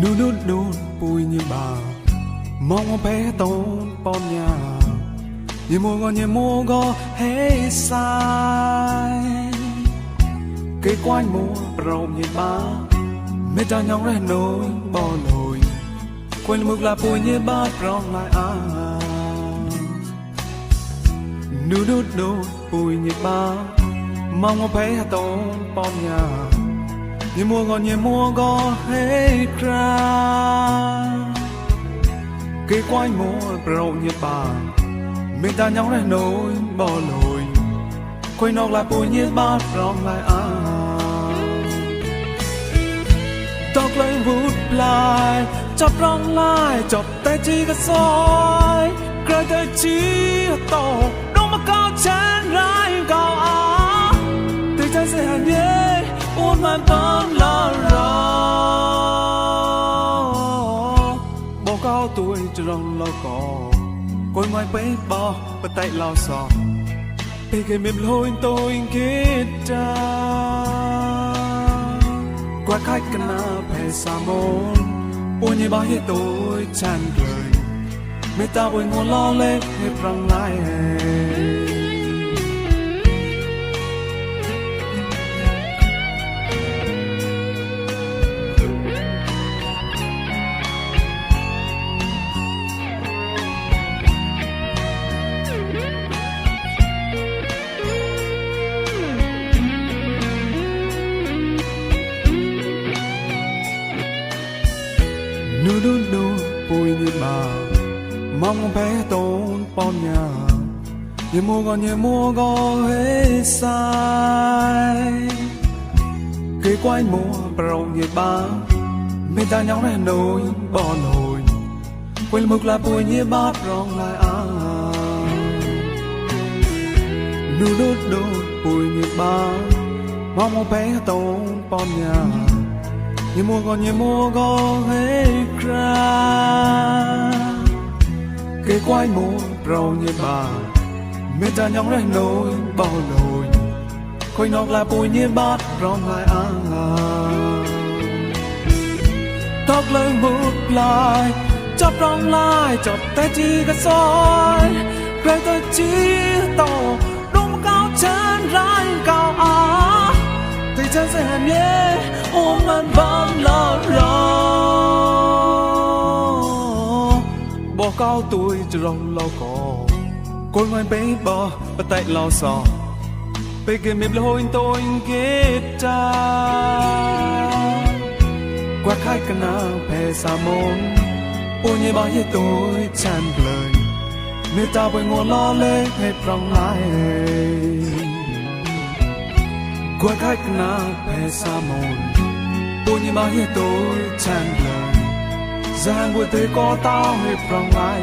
nút nút nút bùi như bà mong bé tôn pom nhà như mua go hết sai cái quanh mua rộng như ba mẹ ta nhau ra nỗi bỏ lối quên mực là bùi như ba rong lại nút nút nút bùi như ba mong bé tôn pom nhà như mua go hết ra cái quanh mua rộng như bà mình ta nhau ra nỗi bỏ lối quay nóc lại bùi như ba rong lại tóc lấy vút lại chọc rong lại chọc tay chi cái soi cười tay chi tổ đông mà cao chán rãi cao từ trái sẽ hàn nhé uốn màn bóng lo bỏ cao tuổi cho rong lo cỏ quay ngoài bấy bò và tay lao sò bê cái mềm lôi tôi kết ra qua khách cái na bè sa môn ôi như bao hết tôi tràn đời mê ta ôi ngồi lo lên hết răng lại nút nút nút bùi như bà mong bé tôn pom nhà như mua go hết sai cái quanh mua rộng như ba mẹ ta nhau ra nỗi bỏ lối quên mực là bùi như ba rong lại nút nút nút bùi như ba mong bé tôn pom nhà như mua go hết ra cái quanh mua rộng như bà mẹ ta nhau ra nỗi bỏ lối khôi nóc là bùi như bát rong lại tóc lên bút lại chọc rong lại chọc tay chi cái soi cười tôi chi tổ đúng cao chân rãi cao thì chân sẽ hàn nhé ôm anh vẫn lo bỏ cao tuổi cho rong lo cỏ côi ngoài bấy bò và tay lao sò bê kia mềm lôi tôi kết ra qua khách cái nào bè sa môn ôi như bao nhiêu tôi tràn lời mê ta bồi ngồi lo lên hết rong lại qua khách cái nào bè sa môn ôi như bao nhiêu tôi tràn lời giang vui tới có tao hết rong lại